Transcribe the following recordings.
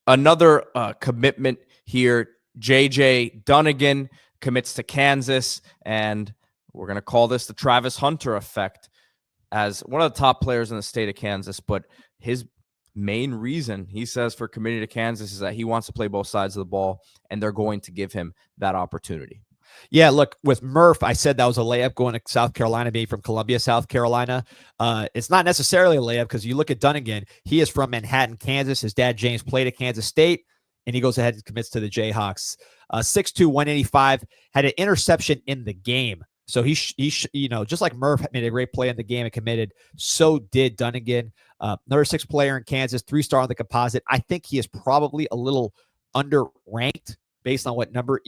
Another commitment here, J.J. Dunnigan commits to Kansas, and we're going to call this the Travis Hunter effect, as one of the top players in the state of Kansas. But his main reason, he says, for committing to Kansas is that he wants to play both sides of the ball, and they're going to give him that opportunity. Yeah, look, with Murph, I said that was a layup going to South Carolina, being from Columbia, South Carolina. It's not necessarily a layup because you look at Dunnigan, he is from Manhattan, Kansas. His dad, James, played at Kansas State, and he goes ahead and commits to the Jayhawks. 6'2", 185, had an interception in the game. So he just like Murph made a great play in the game and committed, so did Dunnigan. Another 6 player in Kansas, 3-star on the composite. I think he is probably a little underranked based on what number,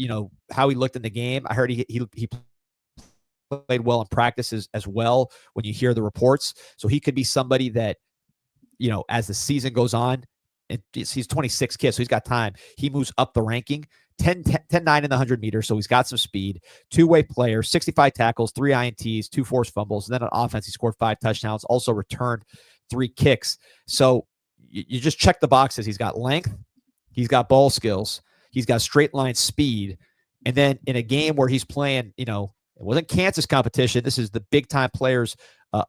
how he looked in the game. I heard he played well in practices as well when you hear the reports. So he could be somebody that, as the season goes on, and he's 26 kids, so he's got time. He moves up the ranking. 10-9 in the 100 meters, so he's got some speed. Two-way player, 65 tackles, 3 INTs, 2 forced fumbles. And then on offense, he scored 5 touchdowns, also returned 3 kicks. So you just check the boxes. He's got length. He's got ball skills. He's got straight line speed. And then in a game where he's playing, it wasn't Kansas competition. This is the big-time players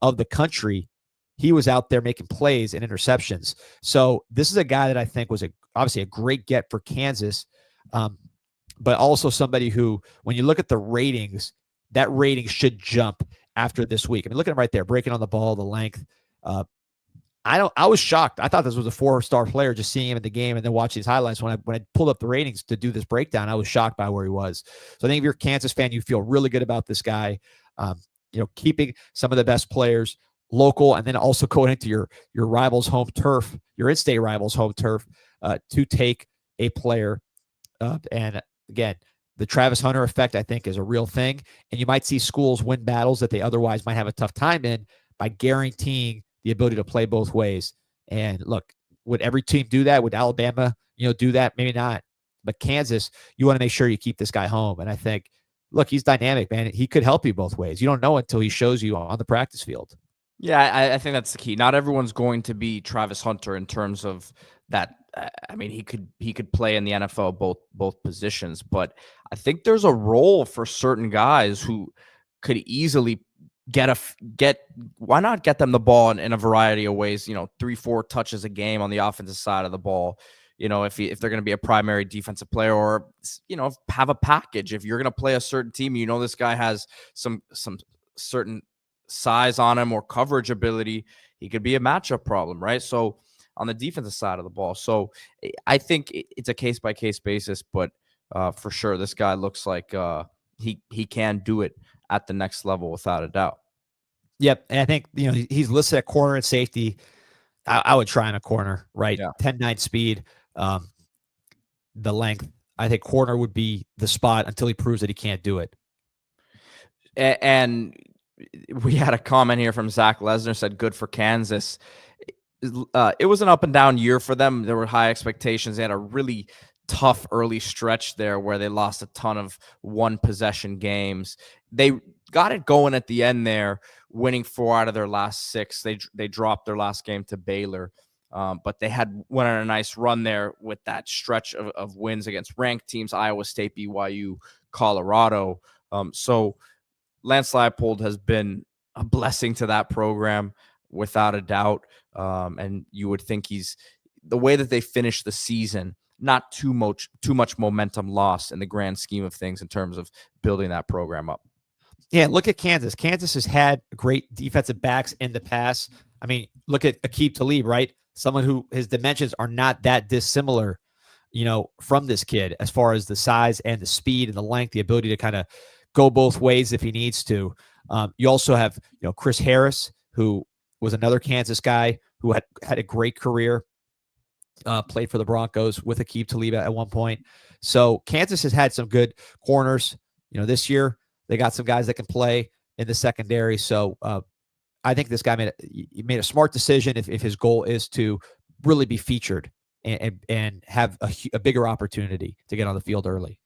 of the country. He was out there making plays and interceptions. So this is a guy that I think was obviously a great get for Kansas, but also somebody who, when you look at the ratings, that rating should jump after this week. I mean, look at him right there, breaking on the ball, the length. I was shocked. I thought this was a 4-star player, just seeing him in the game and then watching his highlights. When I pulled up the ratings to do this breakdown, I was shocked by where he was. So I think if you're a Kansas fan, you feel really good about this guy. Keeping some of the best players local, and then also going into your rivals' home turf, your in-state rivals' home turf, to take a player. And again, the Travis Hunter effect, I think, is a real thing. And you might see schools win battles that they otherwise might have a tough time in by guaranteeing the ability to play both ways. And look, would every team do that? Would Alabama, do that? Maybe not. But Kansas, you want to make sure you keep this guy home. And I think, look, he's dynamic, man. He could help you both ways. You don't know until he shows you on the practice field. Yeah, I think that's the key. Not everyone's going to be Travis Hunter in terms of that. I mean, he could play in the NFL both positions, but I think there's a role for certain guys who could easily why not get them the ball in a variety of ways, 3-4 touches a game on the offensive side of the ball, if they're going to be a primary defensive player, or, have a package. If you're going to play a certain team, this guy has some certain size on him or coverage ability, he could be a matchup problem, right? So on the defensive side of the ball. So I think it's a case-by-case basis, but for sure, this guy looks like he can do it at the next level without a doubt. Yep. And I think, he's listed at corner and safety. I would try in a corner, right? Yeah. 10-9 speed, the length. I think corner would be the spot until he proves that he can't do it. And we had a comment here from Zach Lesnar, said good for Kansas. It was an up and down year for them. There were high expectations. They had a really tough early stretch there where they lost a ton of 1-possession games. They got it going at the end there, winning 4 out of their last 6. They dropped their last game to Baylor, but they went on a nice run there with that stretch of wins against ranked teams, Iowa State, BYU, Colorado. So Lance Leipold has been a blessing to that program without a doubt. And you would think the way that they finished the season, not too much momentum lost in the grand scheme of things in terms of building that program up. Yeah, look at Kansas. Kansas has had great defensive backs in the past. I mean, look at Aqib Talib, right? Someone who his dimensions are not that dissimilar, from this kid as far as the size and the speed and the length, the ability to kind of go both ways if he needs to. You also have, Chris Harris, who was another Kansas guy who had a great career, played for the Broncos with Aqib Talib at one point. So Kansas has had some good corners. This year they got some guys that can play in the secondary. So I think this guy made a smart decision if his goal is to really be featured and have a bigger opportunity to get on the field early.